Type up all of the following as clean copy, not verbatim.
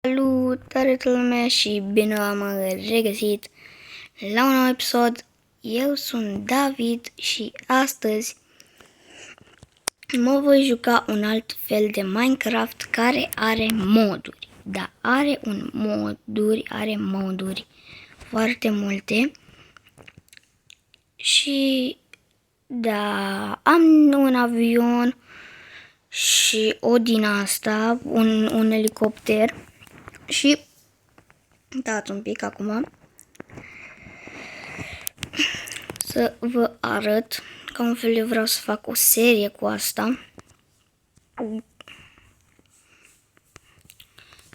Salutare toată lumea și bine v-am regăsit la un nou episod. Eu sunt David și astăzi mă voi juca un alt fel de Minecraft care are moduri. Da, are moduri foarte multe. Și da, am un avion și o din asta, un elicopter. Și dați un pic acum să vă arăt că un fel eu vreau să fac o serie cu asta.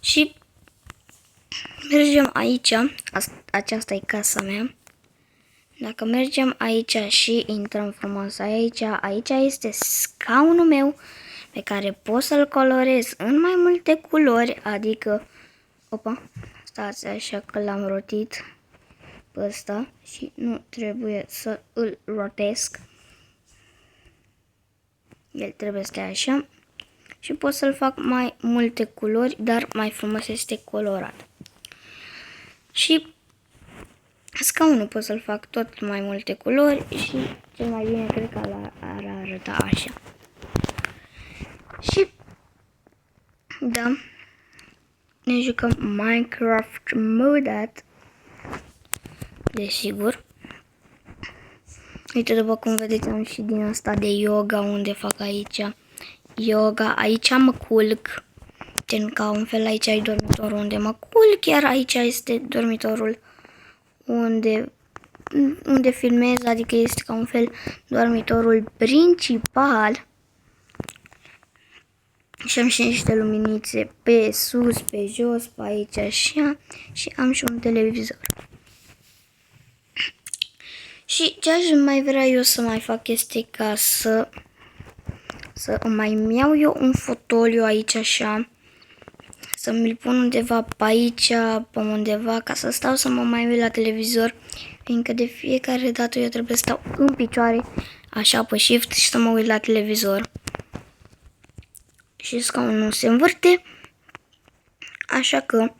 Și mergem aici, aceasta e casa mea. Dacă mergem aici și intrăm frumos aici este scaunul meu pe care pot să-l colorez în mai multe culori, adică, opa, stați așa că l-am rotit pe ăsta și nu trebuie să îl rotesc. El trebuie să stea așa și pot să-l fac mai multe culori, dar mai frumos este colorat. Și scaunul pot să-l fac tot mai multe culori și cel mai bine cred că ar arăta așa. Și da, ne jucăm Minecraft modat, desigur. Uite, după cum vedeți, am și din asta de yoga, unde fac aici yoga. Aici mă culc, gen ca un fel, aici e dormitorul unde mă culc, iar aici este dormitorul unde filmez, adică este ca un fel dormitorul principal. Și am și niște luminițe pe sus, pe jos, pe aici, așa. Și am și un televizor. Și ce aș mai vrea eu să mai fac este ca să mai iau eu un fotoliu aici, așa. Să mi-l pun undeva pe aici, pe undeva, ca să stau să mă mai uit la televizor. Fiindcă de fiecare dată eu trebuie să stau în picioare, așa, pe shift și să mă uit la televizor. Și scaunul nu se învârte. Așa că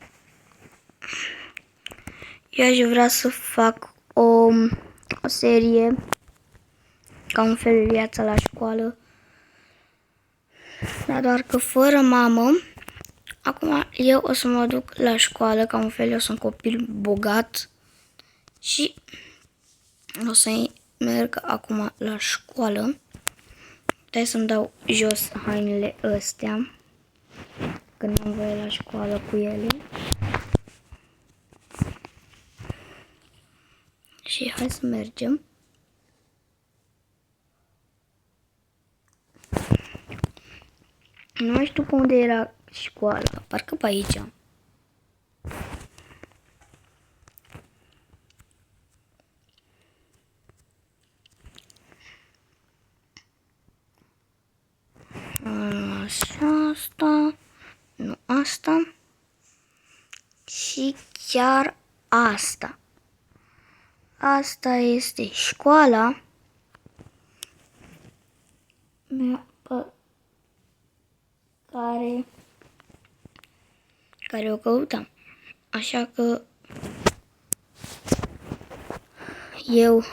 eu aș vrea să fac o serie ca un fel viața la școală. Dar doar că fără mamă. Acum eu o să mă duc la școală, ca un fel eu sunt copil bogat. Și o să merg acum la școală. Trebuie să-mi dau jos hainele astea, că nu am voie la școală cu ele. Și hai să mergem. Nu mai știu pe unde era școala, parcă pe aici. Așa, asta, nu asta și chiar asta. Asta este școala mea pe care o căutam. Așa că eu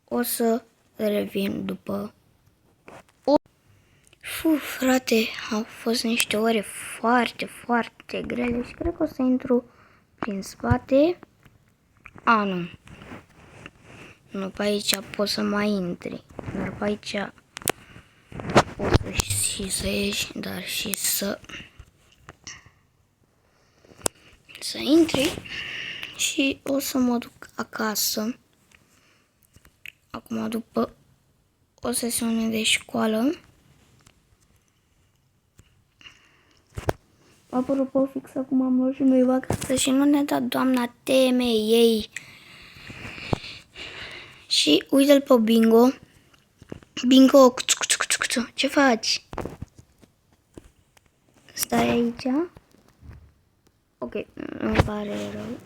o să revin după frate, au fost niște ore foarte, foarte grele și cred că o să intru prin spate. A, nu. Nu, pe aici poți să mai intri. Dar pe aici poți și să ieși, dar și să intri. Și o să mă duc acasă. Acum, după o sesiune de școală. Apropo, fix acum am luat și noi vacanță și nu ne-a dat doamna temei ei. Și uite-l pe Bingo. Bingo, ce faci? Stai aici? Ok, îmi pare rău.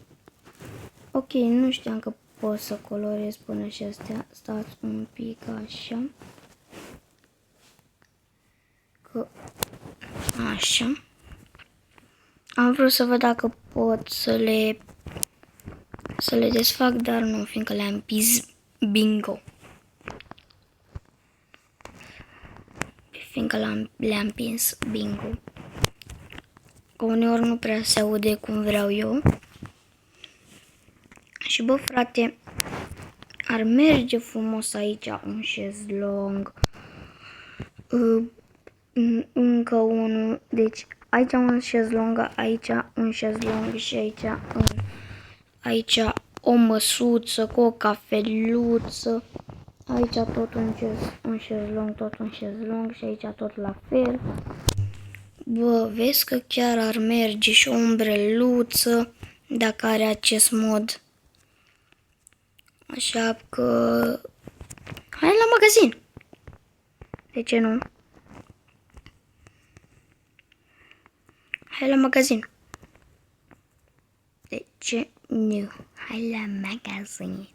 Ok, nu știam că pot să colorez până și astea. Stați un pic așa. Că Așa. Am vrut să văd dacă pot să le desfac, dar nu, fiindcă le-am împins bingo. Fiindcă le-am împins bingo. Că uneori nu prea se aude cum vreau eu. Și bă, frate, ar merge frumos aici un șezlong. Încă unul. Deci aici un șezlong, aici un șezlong și aici o măsuță cu o cafeluță. Aici tot un șezlong, tot un șezlong și aici tot la fel. Bă, vezi că chiar ar merge și o umbreluță dacă are acest mod. Așa că hai la magazin. De ce nu? Hai la magazin. De ce nu? Hai la magazin.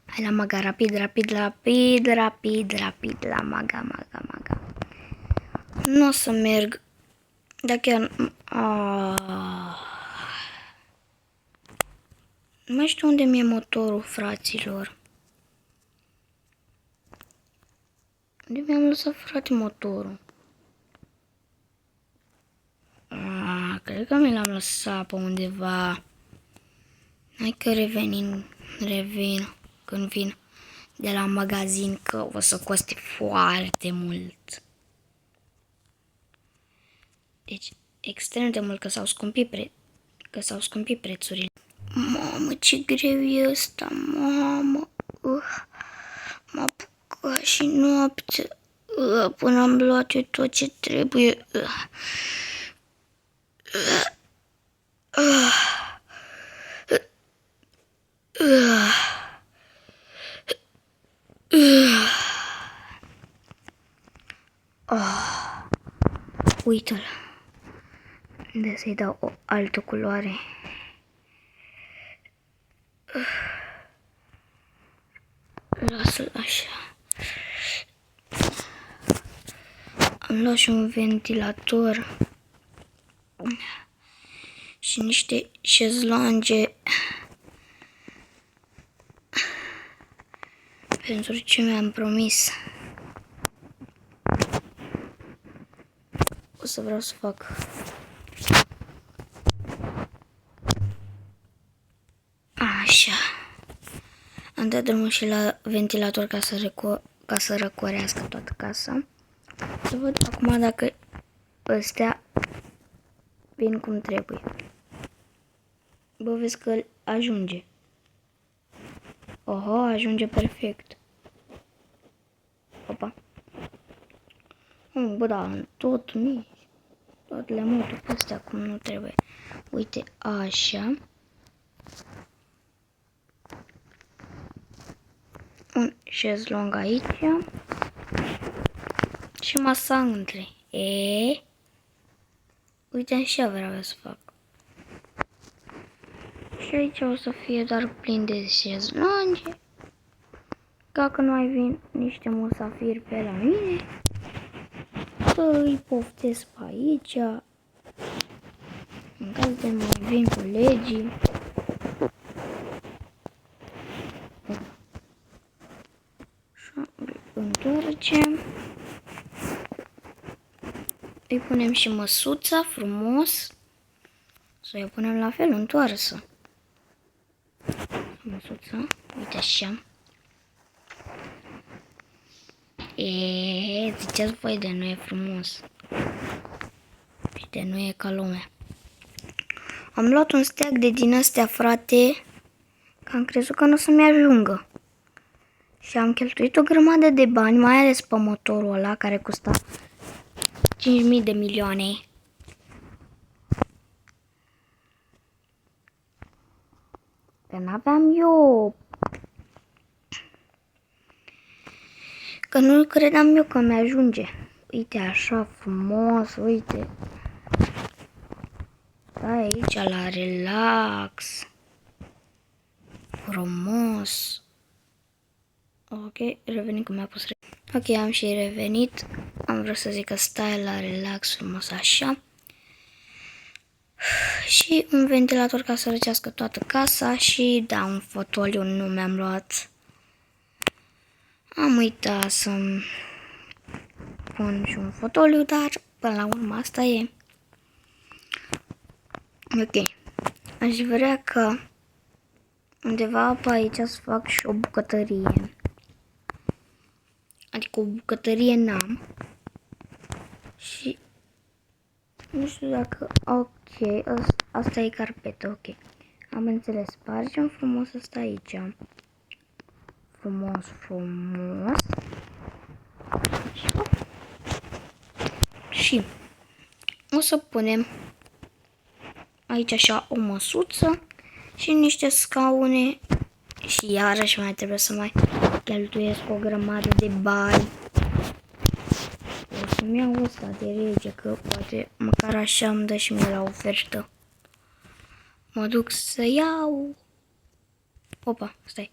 Hai la maga, rapid la maga. Nu o să merg. Dacă nu mai știu unde mi-e motorul, fraților. Unde mi-am lăsat, frate, motorul? Cred că mi l-am lăsat pe undeva. Hai că revin când vin de la magazin, că o să coste foarte mult. Deci, extrem de mult, că s-au scumpit prețurile. Mamă, ce greu e ăsta, mamă. M-a apucat și noapte. Până am luat eu tot ce trebuie. Uită-l. De să-i dau o altă culoare. Lasă-l așa. Am luat și un ventilator. Și niște șezlonge. Pentru ce mi-am promis. O să vreau să fac. Așa. Am dat drumul și la ventilator ca să răcorească toată casa. Să văd acum dacă ăstea vin cum trebuie. Bă, vezi că ajunge. Oho, ajunge perfect. Opa. Bă, da, tot le mută pe astea cum nu trebuie. Uite, așa. Un șezlong aici. Și masa între. Uite, așa vreau să fac. Și aici o să fie doar plin de șezlonge. Dacă nu mai vin niște musafiri pe la mine, să îi poftesc pe aici. În caz de mai vin colegii. Așa, îi întoarcem. Îi punem și măsuța frumos. Să o punem la fel întoarsă. Măsuța, uite așa. Ziceți voi, de nu e frumos. Și de nu e ca lumea. Am luat un steag de din astea, frate, că am crezut că nu o să-mi ajungă. Și am cheltuit o grămadă de bani, mai ales pe motorul ăla care costa 5.000 de milioane. Că n-aveam eu. Că nu credeam eu că mi-ajunge. Uite așa frumos, uite. Stai aici la relax. Frumos. Ok, revenim că mi-a pus. Ok, am și revenit. am vrut să zic că stai la relax frumos așa. Și un ventilator ca să răcească toată casa și da, un fotoliu nu mi-am luat. Am uitat să-mi pun și un fotoliu, dar până la urmă asta e. Ok. Aș vrea că undeva pe aici să fac și o bucătărie. Adică o bucătărie n-am. Și nu știu dacă... Ok, asta e carpetă, ok. Am înțeles. Spargem frumos asta aici. Frumos, frumos. Și o să punem aici așa o măsuță și niște scaune. Și iarăși mai trebuie să mai cheltuiesc o grămadă de bani. O să-mi iau ăsta de rege, că poate măcar așa îmi dă și mie la ofertă. Mă duc să iau. Opa, stai.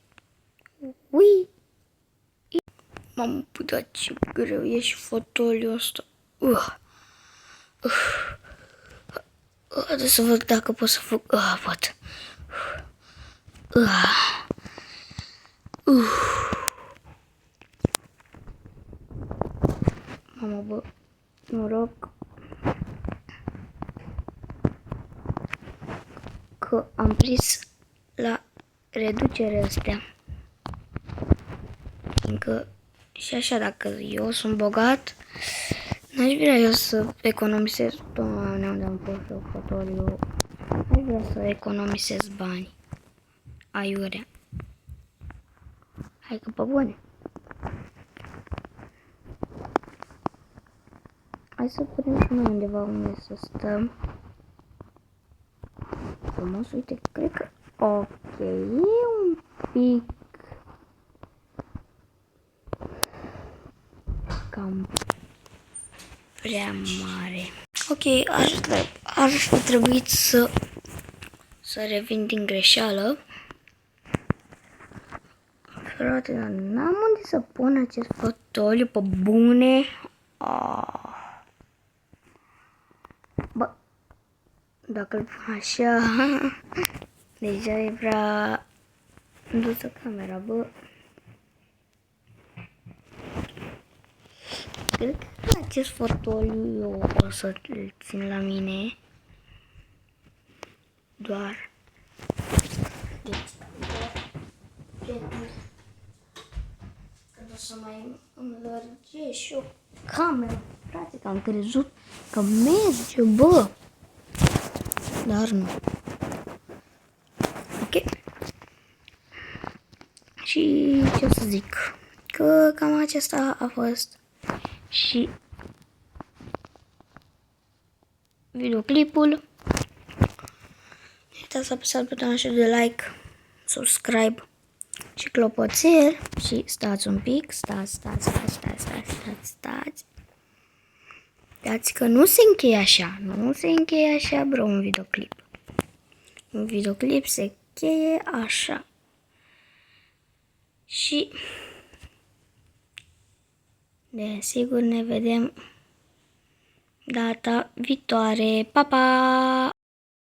Ui! M-am putat ce greu e și fotoliul ăsta. Trebuie să văd dacă pot să fac. Pot. Mamă, bă, noroc că am prins la reducere astea. Fiindcă și așa, dacă eu sunt bogat, n-aș vrea eu să economisez. Doamne, unde am pus eu fotoliu? Aș vrea să economisez bani. Aiurea. Hai că pe bune. Hai să punem și noi undeva unde să stăm. Frumos, uite, cred că... Ok, e un pic... cam prea mare. Ok, ar fi trebuit să revin din greșeală. Frate, dar n-am unde să pun acest fotoliu pe bune. Bă, dacă îl pun așa, deja e prea dusă camera, bă. Cred că acest fotoliu eu o să-l țin la mine. Doar. Deci, când o să mai înlărgesc și o cameră. Frate, că am crezut că merge, bă. Dar nu. Ok. Și ce să zic? Că cam acesta a fost și videoclipul. Nu uitați să apăsați butonul de like, subscribe și clopoțel. Și stați un pic, stați. Dați că nu se încheie așa, bro, un videoclip. Un videoclip se încheie așa. Și desigur ne vedem data viitoare. Pa, pa!